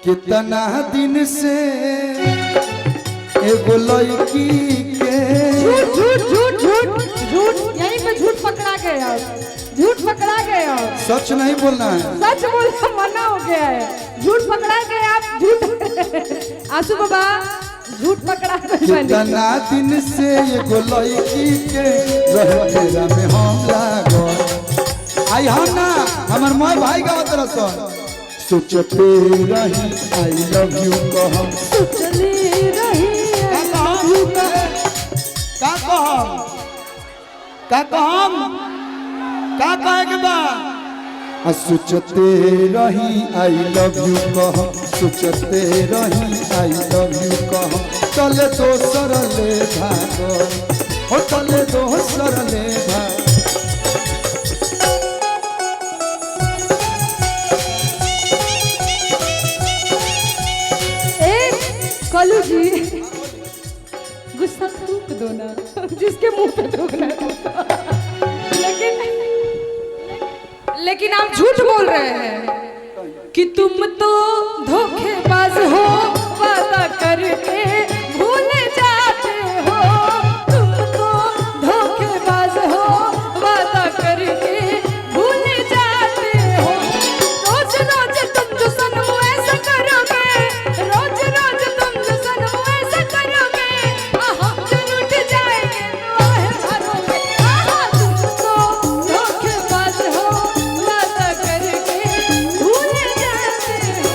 कितना दिन से एगो लड़की के झूठ झूठ झूठ झूठ झूठ यहीं पे झूठ पकड़ा गया, झूठ पकड़ा गया। सच नहीं बोलना है, सच बोलना मना हो गया है। झूठ पकड़ा गया आप, झूठ आंसू बाबा झूठ पकड़ा गए। कितना दिन से एगो लड़की के रहेरा में हम लागल आई हम ना हमर माय भाई गावत रसन सोचते रही आई लव यू कहम सोचले रही का कहे के बा सोचते रही आई लव यू कहम सोचते रही आई लव यू कहम चले दोसर ले भागल हो चले दोसर ले भागल। कलू जी गुस्सा थूक दो ना, जिसके मुंह पे थूकना लेकिन आप झूठ बोल रहे हैं कि तुम तो धोखेबाज हो, वादा करके भूल जाते हो। तुम तो धोखेबाज हो, वादा करके भूल जाते हो। रोज रोज तुम जो सनम ऐसा करोगे, रोज रोज तुम जो सनम ऐसा करोगे, हम जो लुट जाएंगे तो है भरोगे। तुम तो धोखेबाज हो, वादा करके भूल जाते हो।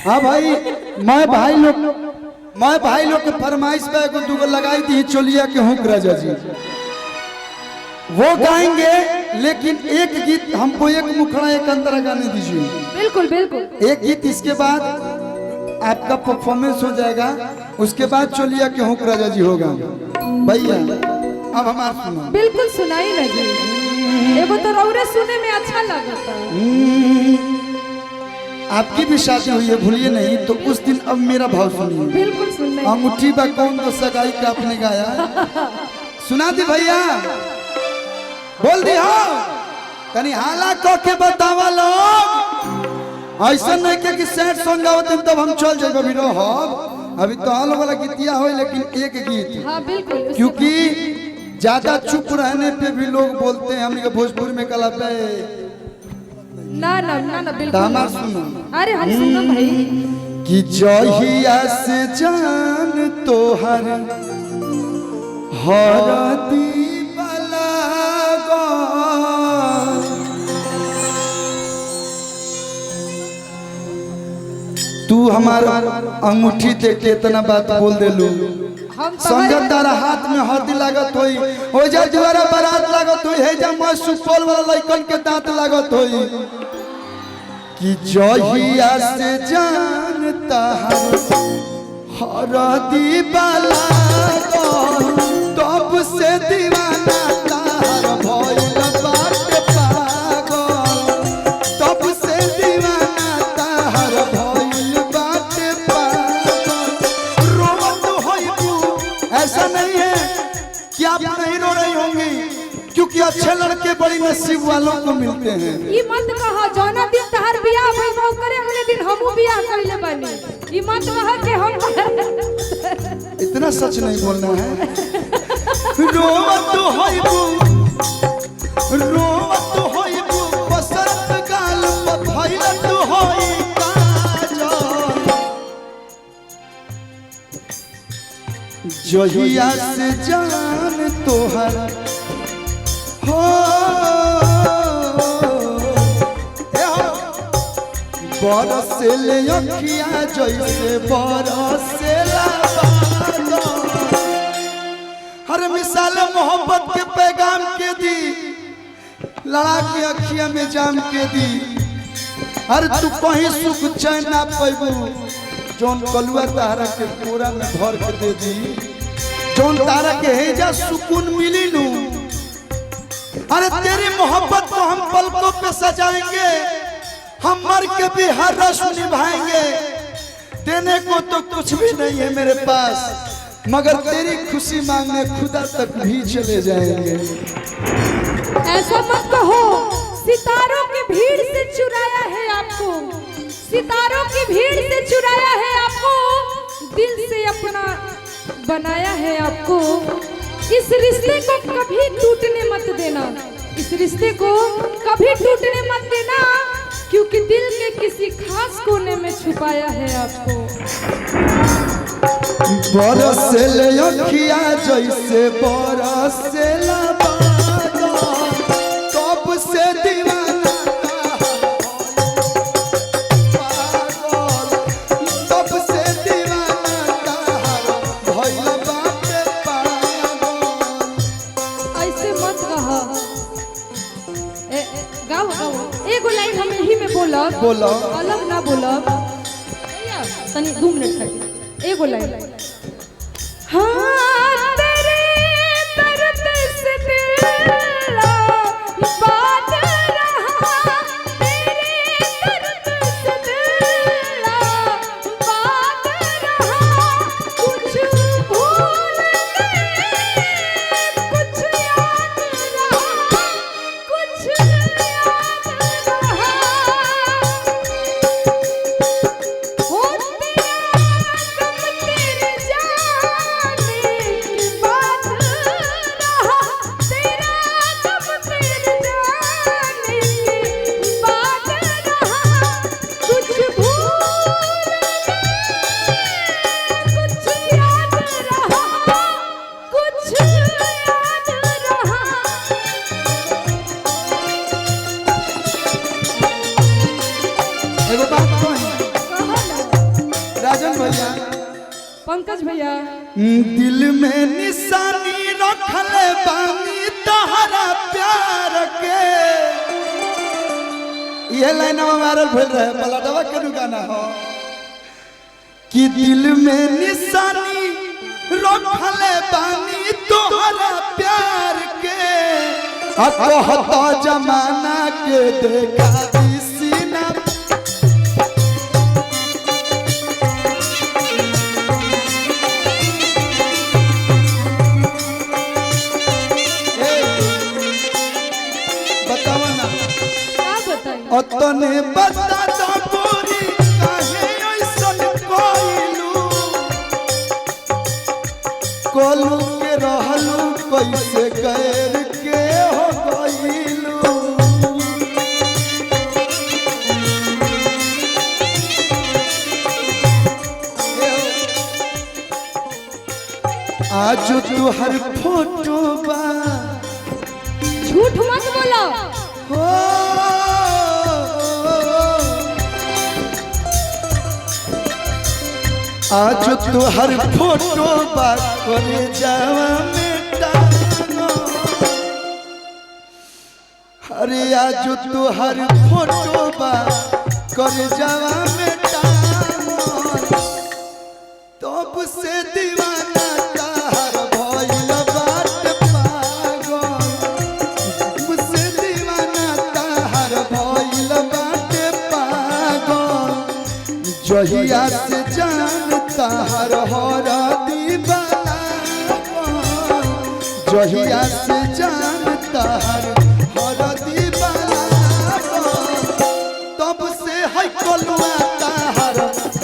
हाँ भाई मैं भाई लोग के फरमाइश पे एगो दूगो लगाई दी चोलिया के हुक राजा जी वो गाएंगे, लेकिन एक गीत हमको एक मुखड़ा एक अंतरा गाने दीजिए। बिल्कुल बिल्कुल। एक गीत इसके बाद आपका परफॉर्मेंस हो जाएगा, उसके बाद चोलिया के हुक राजा जी होगा। भैया अब हमारा सुना। बिल्कुल सुनाई ना जी, एगो तो रौरे सुने में अच्छा लगता है। आपकी भी शादी हुई है भूलिए नहीं, तो उस दिन अब मेरा भाव सुनिए। बिल्कुल सुनने। अंगूठी बा कौन तो सगाई का आपने गाया सुना दी भैया, बोल दी हो तनी हाला को के बतावा लोग, ऐसा नहीं के कि सैड सॉन्ग गावत हम तब हम चल जाए अभी रहो। अभी तो हाल वाला गीतिया हो, लेकिन एक गीत। हाँ बिल्कुल। क्योंकि ज्यादा चुप रहने पे भी लोग बोलते हैं हमने भोजपुरी में कला पे ना ना ना ना बिल्कुल। हमार सुनो। अरे हम सुनो भाई कि जहिया से जान तोहर हरदी वाला तू हमारा अंगूठी देख के इतना बात बोल देलू। संगत तारा हाथ में हरदी लागत होई, हो जा द्वारा बारात लागत होई, है जा मैं सुपौल वाला लइकन के दांत लागत होई। कि जहिया से जानता हरदी वाला तब से दीवाना तार भइल बाटे पागल, तब से दीवाना तार भइल बाटे पागल। रोवत होइबू ऐसा नहीं है कि आप नहीं रो रही होंगी, क्योंकि अच्छे लड़के बड़ी नसीब वालों को मिलते हैं। ये मत कहा जौना दिन तहार बियाह भइल बा करे अगले दिन हमहू बियाह कइले बानी। ये मत कहा कि हम इतना सच नहीं बोलना है। रोवत होइबू बसंत काल भइलत होई काजल, जहिया से जान तोहर हो बरसेले अखिया जैसे बरसेला बादल। हर मिसाल मोहब्बत के पैगाम के दी, लड़ा के अखिया में जाम के दी। हर तू कहीं सुख चैन ना पैबू, जौन कलुआ तारा के पूरा में भर के दे दी, जौन तारा के हेजा सुकून मिली नू। अरे तेरी मोहब्बत को हम पलकों पे सजाएंगे, हम मर के भी हर रस्म निभाएंगे। देने को तो कुछ भी नहीं है मेरे पास, मगर तेरी खुशी मांगने खुदा तक भी चले जाएंगे। ऐसा मत कहो, सितारों की भीड़ से चुराया है आपको, सितारों की भीड़ से चुराया है आपको, दिल से अपना बनाया है आपको। इस रिश्ते को कभी टूटने मत देना, इस रिश्ते को कभी टूटने मत देना, क्योंकि दिल के किसी खास कोने में छुपाया है आपको। बरसेले अखिया जैसे बरसेला बादल, कब से दीवाना पागल, कब से दीवाना भइल बाटे पागल। ऐसे मत कहा, गाओ गाओ एगो लाइन हम यही में बोलब, बोलो। अलग ना बोलब, तनी 2 मिनट तक एगो लाइन। हाँ तेरे दर्द से दिल बात रहा, तेरे दर्द से दिल बात रहा, कुछ भूल गए, कुछ याद रहा, कुछ याद रहा। हो तेरा गम तेरे जाने की बात रहा, तेरा गम तेरे जाने की बात रहा, कुछ भूल गए, कुछ याद रहा, कुछ याद रहा। एगो बात कही कहा ना राजन भैया, पंकज भैया, दिल में निशानी रखले बानी तोहरा प्यार के। ये लाइन वायरल भेल रहे, पलटवा के गाना हो कि दिल में निशानी रखले बानी तोहरा प्यार के, आ कहता जमाना के देखा दी सीना। बतावा ना क्या बताई? अतने बता दो पूरी काहे ऐसन कोइलू, कोलू के रहलू कैसे गैर के हो गइलू। आज तुहर फोटो बा झूठ मत बोलो, हो, आज तुहर फोटो बा करे जावा में टांगो, अरे आज तुहर फोटो बा करे जावा में टांगो, तब से दीवाना तार भइल बाट पागल, मुझसे दीवाना तार भइल बाट पागल, जहिया से जान तार हर दीवाना, जहिया से जान तार हर दीवाना, तब से है कलुआ तार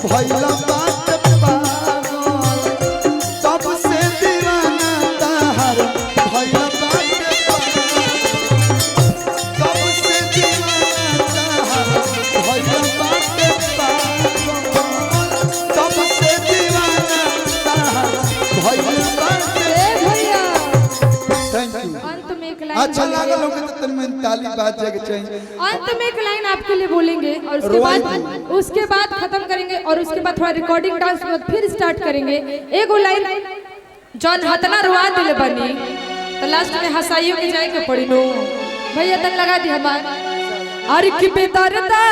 भइल बाट पागल, तब से दीवाना तार भइल बाट पागल, तब से दीवाना तार भइल बाट पागल, तब से दीवाना तार भइल बाट। ए भैया थैंक यू। अंत में एक लाइन अच्छा बोलेंगे। लागल होगा तो तन में ताली बात जाके चाहिए। अंत में एक लाइन आपके लिए बोलेंगे और उसके बाद खत्म करेंगे और उसके बाद थोड़ा रिकॉर्डिंग डांस के बाद फिर स्टार्ट करेंगे। एगो लाइन जौन हतना रुआ दिले बनी तो लास्ट में हंसाइयो के जाए के पड़ी नो भैया तन लगा दी हमार। अरे कि बेदर्दा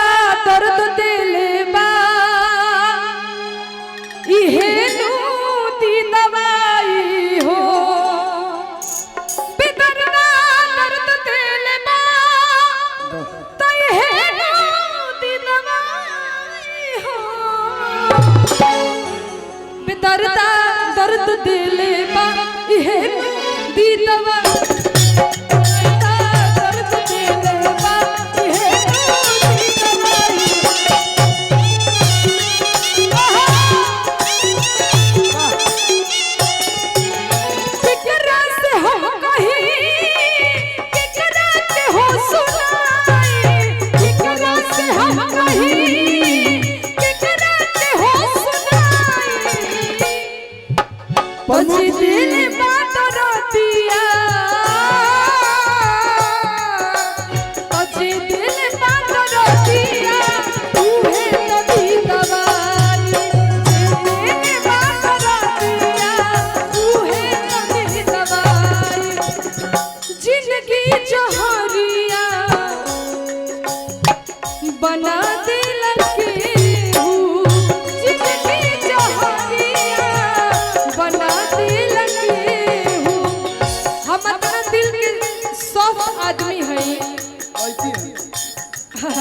दर्द दिले बा इहे नु दी दवाई हो, बेदर्दा दर्द दिले बा तो इहे नु दी दवाई हो, बेदर्दा दर्द दिले दवा दर्द दिल बाकी है दूधी दवाई केकरा से हम कहीं केकरा के हो सुनाई केकरा से हम कहीं केकरा के हो सुनाई बजी दिल बात रोतिया बजी दिल बात रोतिया तूहे नदी दवाई दिल बात रोतिया तूहे नदी दवाई जिंदगी जहरिया बना दे लगे जिंदगी जहरिया बना दे लगे हम अपना दिल के सॉफ्ट आदमी हैं ऐसी है।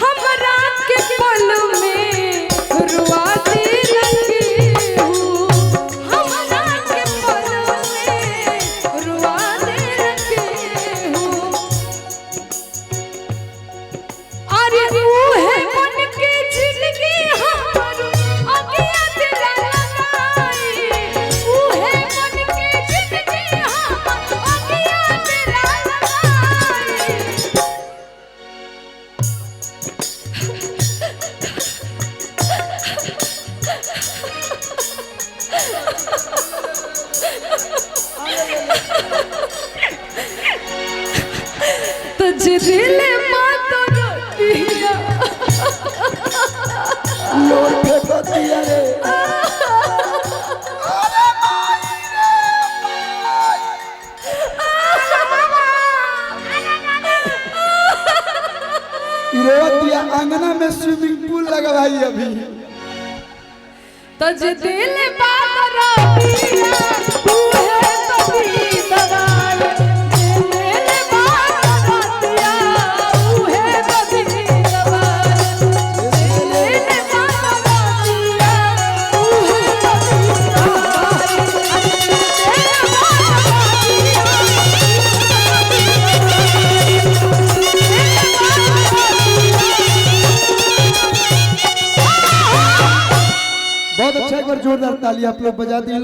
हमरा के पल में रुआ दे लगे हमरा के पल में रुआ दे लगे अरे उहे मन के जिंदगी हमर अगिया दिला लगाई उहे मन के जिंदगी हमर अगिया दिला लगाई तुझे दिल मात रोतिया लोर फेंको दिया रे दिया अंगना में स्विमिंग पूल लगा भाई अभी तुझे दिल बात रोतिया तू है तभी दवाई दिल बात रोतिया तू है तभी दवाई दिल बात रोतिया तू है तभी बहुत अच्छा एक बार जोरदार ताली आप लोग बजा दिए।